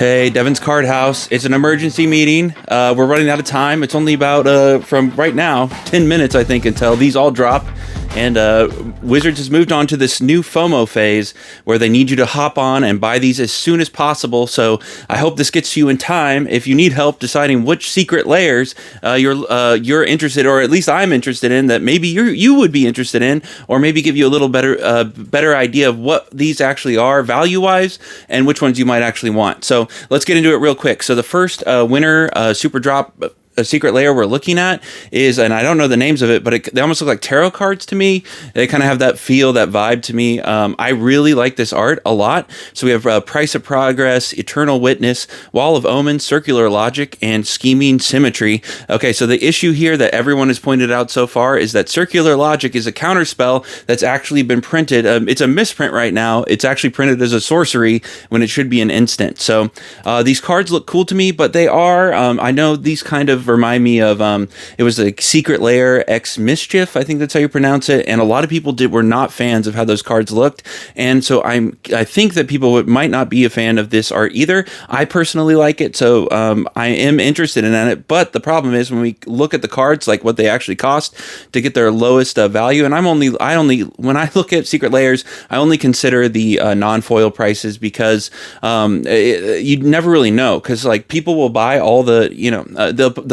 Hey, Devin's Card House. It's an emergency meeting. We're running out of time. It's only about, from right now, 10 minutes, I think, until these all drop. And Wizards has moved on to this new FOMO phase where they need you to hop on and buy these as soon as possible. So I hope this gets to you in time. If you need help deciding which secret layers you're interested, or at least I'm interested in, that maybe you would be interested in, or maybe give you a little better idea of what these actually are value-wise and which ones you might actually want. So let's get into it real quick. So the first winner super drop a secret layer we're looking at is, and I don't know the names of it, but they almost look like tarot cards to me. They kind of have that feel, that vibe to me. I really like this art a lot. So we have Price of Progress, Eternal Witness, Wall of Omens, Circular Logic, and Scheming Symmetry. Okay, so the issue here that everyone has pointed out so far is that Circular Logic is a counterspell that's actually been printed. It's a misprint right now. It's actually printed as a sorcery when it should be an instant. So these cards look cool to me, but they are, I know these kind of remind me of it was a Secret Lair X Mischief, I think that's how you pronounce it, and a lot of people were not fans of how those cards looked, and so I think that people might not be a fan of this art either. I personally like it, so I am interested in it, but the problem is when we look at the cards, like what they actually cost to get their lowest value, and I only when I look at Secret Lairs, I only consider the non-foil prices, because you never really know, because like people will buy all the,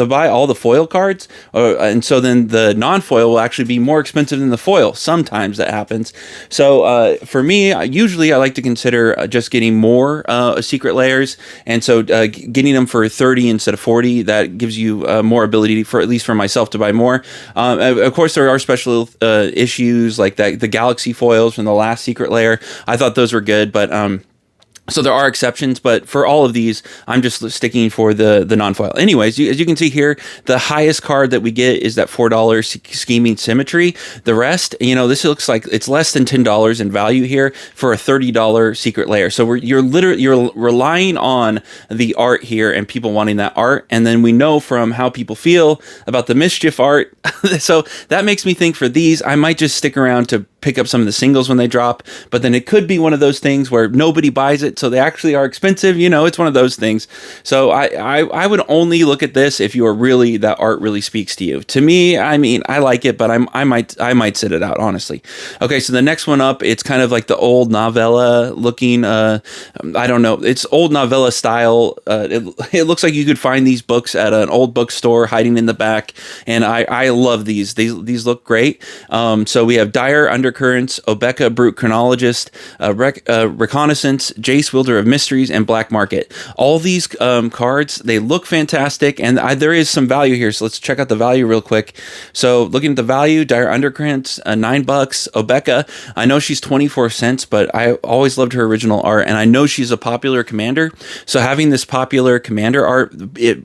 they'll buy all the foil cards, and so then the non-foil will actually be more expensive than the foil. Sometimes that happens. So for me, usually I like to consider just getting more secret layers, and so getting them for 30 instead of 40, that gives you more ability, for at least for myself, to buy more. Of course, there are special issues like that, the galaxy foils from the last secret layer. I thought those were good, but so there are exceptions, but for all of these, I'm just sticking for the non-foil. Anyways, as you can see here, the highest card that we get is that $4 Scheming Symmetry. The rest, this looks like it's less than $10 in value here for a $30 secret layer. So you're relying on the art here and people wanting that art. And then we know from how people feel about the Mischief art. So that makes me think for these, I might just stick around to pick up some of the singles when they drop, but then it could be one of those things where nobody buys it, so they actually are expensive. It's one of those things. So I would only look at this if you are really, that art really speaks to you. To me, I mean, I like it, but I might sit it out, honestly. Okay, so the next one up, it's kind of like the old novella looking, I don't know, it's old novella style. It looks like you could find these books at an old bookstore hiding in the back, and I love these. These look great. So we have Dire Undercurrents, Obeka Brute Chronologist, Reconnaissance, Jace Wielder of Mysteries, and Black Market. All these cards, they look fantastic, and there is some value here, so let's check out the value real quick. So looking at the value, Dire Undercurrents, $9. Obeka, I know she's 24 cents, but I always loved her original art, and I know she's a popular commander, so having this popular commander art,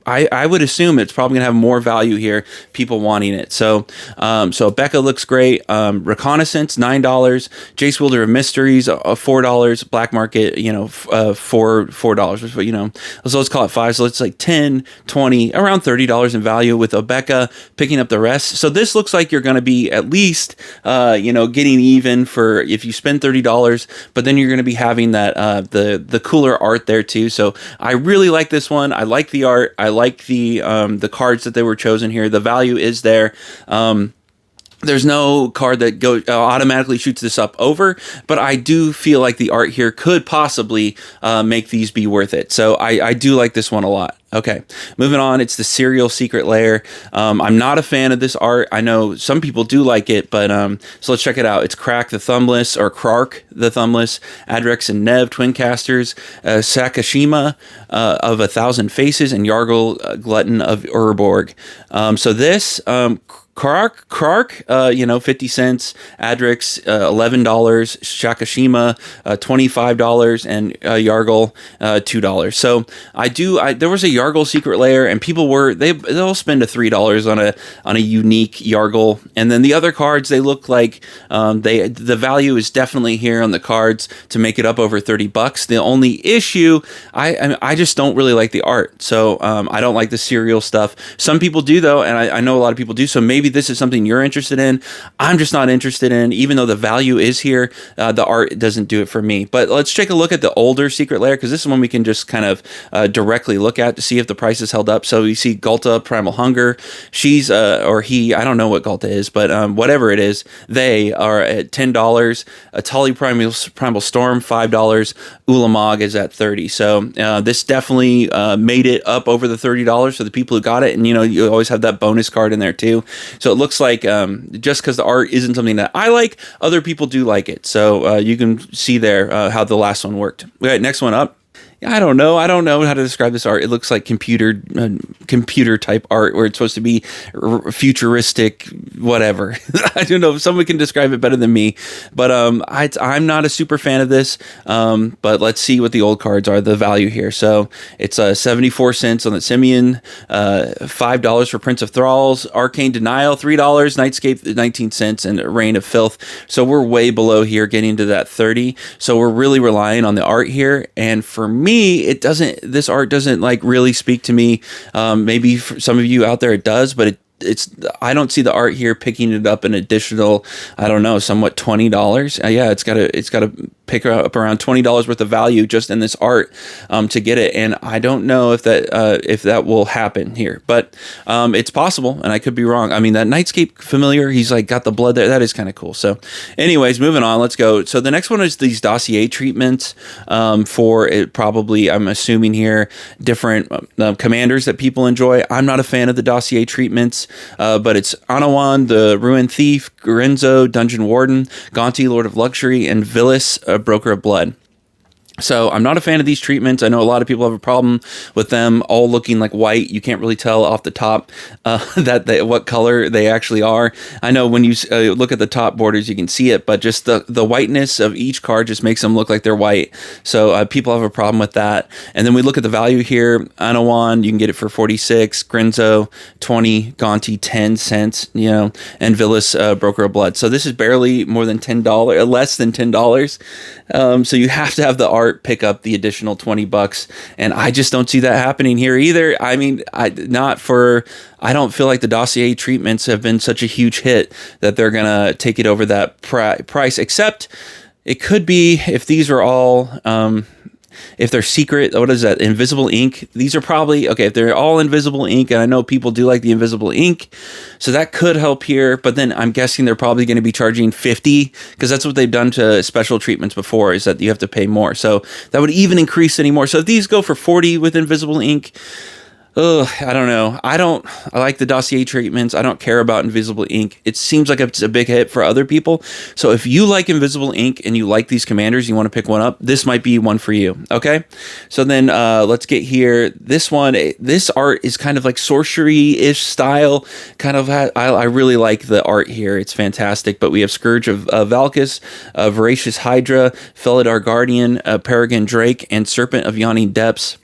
I would assume it's probably gonna have more value here, people wanting it. So Obeka looks great. Reconnaissance, $9. Jace Wielder of Mysteries, $4. Black Market, $4. So let's call it 5. So it's like 10, 20, around $30 in value, with Obeka picking up the rest. So this looks like you're going to be at least, getting even for if you spend $30, but then you're going to be having that the cooler art there too. So I really like this one. I like the art. I like the cards that they were chosen here. The value is there. There's no card that automatically shoots this up over, but I do feel like the art here could possibly make these be worth it. So I do like this one a lot. Okay, moving on, it's the Serial Secret Lair. I'm not a fan of this art. I know some people do like it, but so let's check it out. It's Crack the Thumbless, or Krark the Thumbless, Adrex and Nev, Twin Casters, Sakashima of 1,000 Faces, and Yargle Glutton of Urborg. So this... Krark, 50 cents, Adrix, $11, Shakashima, $25, and Yargle, $2. So there was a Yargle secret layer, and people they'll spend $3 on a unique Yargle, and then the other cards, they look like the value is definitely here on the cards to make it up over $30. The only issue, I just don't really like the art, so I don't like the serial stuff. Some people do though, and I know a lot of people do. So maybe maybe this is something you're interested in. I'm just not interested in, even though the value is here. The art doesn't do it for me. But let's take a look at the older Secret Lair, because this is one we can just kind of directly look at to see if the price is held up. So you see Gulta Primal Hunger. She's or he, I don't know what Gulta is, but whatever it is, they are at $10. Tully Primal Storm, $5. Ulamog is at $30. So this definitely made it up over the $30 for the people who got it. And you always have that bonus card in there too. So it looks like just because the art isn't something that I like, other people do like it. So you can see there how the last one worked. All right, next one up. I don't know how to describe this art. It looks like computer type art, where it's supposed to be futuristic, whatever. I don't know if someone can describe it better than me, but I'm not a super fan of this. But let's see what the old cards are, the value here. So it's 74 cents on the Simeon, $5 for Prince of Thralls, Arcane Denial, $3, Nightscape 19 cents, and Reign of Filth. So we're way below here, getting to that 30. So we're really relying on the art here, and for me, this art doesn't like really speak to me. Maybe for some of you out there it does, but I don't see the art here picking it up an additional, I don't know, somewhat $20. Yeah, it's got to pick up around $20 worth of value just in this art to get it, and I don't know if that will happen here, but it's possible, and I could be wrong. I mean, that Nightscape familiar, he's like got the blood there. That is kind of cool. So, anyways, moving on. Let's go. So the next one is these dossier treatments for it. Probably, I'm assuming here, different commanders that people enjoy. I'm not a fan of the dossier treatments. But it's Anawan, the Ruin Thief, Gorenzo, Dungeon Warden, Gonti, Lord of Luxury, and Villis, Broker of Blood. So I'm not a fan of these treatments. I know a lot of people have a problem with them all looking like white. You can't really tell off the top what color they actually are. I know when you look at the top borders, you can see it, but just the whiteness of each card just makes them look like they're white. So people have a problem with that. And then we look at the value here. Anawan, you can get it for 46. Grenzo, 20. Gonti, 10 cents. And Villis, Broker of Blood. So this is barely more than $10, less than $10. So you have to have the art pick up the additional $20, and I just don't see that happening here either. I mean, I don't feel like the dossier treatments have been such a huge hit that they're gonna take it over that price, except it could be if these are all if they're secret, what is that? Invisible ink. These are probably, okay, if they're all invisible ink, and I know people do like the invisible ink, so that could help here, but then I'm guessing they're probably going to be charging $50, because that's what they've done to special treatments before, is that you have to pay more. So that would even increase anymore. So if these go for 40 with invisible ink, I don't know. I like the dossier treatments. I don't care about invisible ink. It seems like it's a big hit for other people. So if you like invisible ink and you like these commanders, you want to pick one up, this might be one for you. Okay. So then let's get here. This one, this art is kind of like sorcery-ish style. Kind of, I really like the art here. It's fantastic. But we have Scourge of Valkis, Voracious Hydra, Felidar Guardian, Peregrine Drake, and Serpent of Yawning Depths.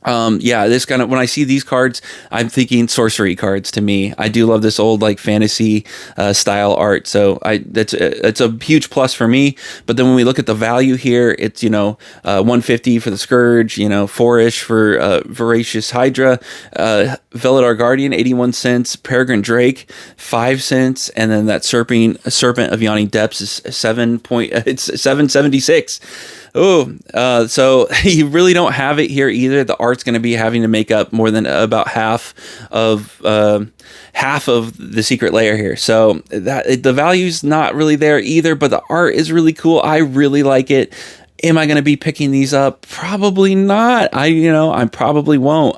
This kind of, when I see these cards, I'm thinking sorcery cards to me. I do love this old like fantasy style art, so it's a huge plus for me. But then when we look at the value here, it's $150 for the Scourge, 4-ish for Voracious Hydra, Felidar Guardian 81 cents, Peregrine Drake 5 cents, and then that Serpent of Yawning Depths is it's $7.76. So you really don't have it here either. The art's going to be having to make up more than about half of the Secret Lair here. So that the value's not really there either, but the art is really cool. I really like it. Am I going to be picking these up? Probably not. I probably won't.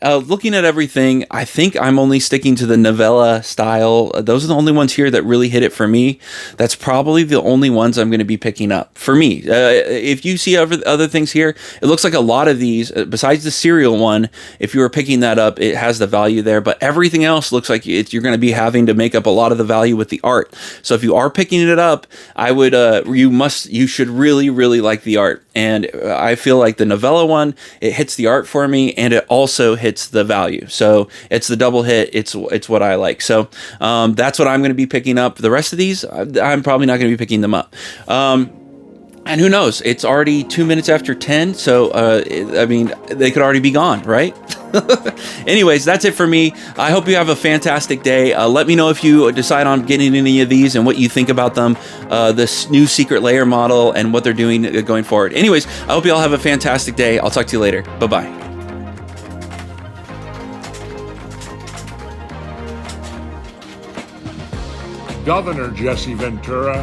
Looking at everything, I think I'm only sticking to the novella style. Those are the only ones here that really hit it for me. That's probably the only ones I'm going to be picking up for me. If you see other things here, it looks like a lot of these, besides the serial one, if you were picking that up, it has the value there. But everything else looks like you're going to be having to make up a lot of the value with the art. So if you are picking it up, I would you should really, really like the art. And I feel like the novella one, it hits the art for me, and it also hits the value. So it's the double hit. It's what I like. So that's what I'm going to be picking up. The rest of these, I'm probably not going to be picking them up. And who knows? It's already 2 minutes after 10. So, they could already be gone, right? Anyways, that's it for me. I hope you have a fantastic day. Let me know if you decide on getting any of these and what you think about them, this new secret layer model and what they're doing going forward. Anyways, I hope you all have a fantastic day. I'll talk to you later. Bye-bye. Governor Jesse Ventura,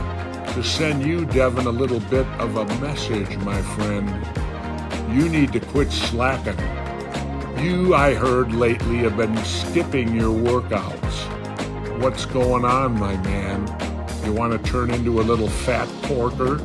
to send you, Devin, a little bit of a message, my friend. You need to quit slacking. You, I heard lately, have been skipping your workouts. What's going on, my man? You want to turn into a little fat porker?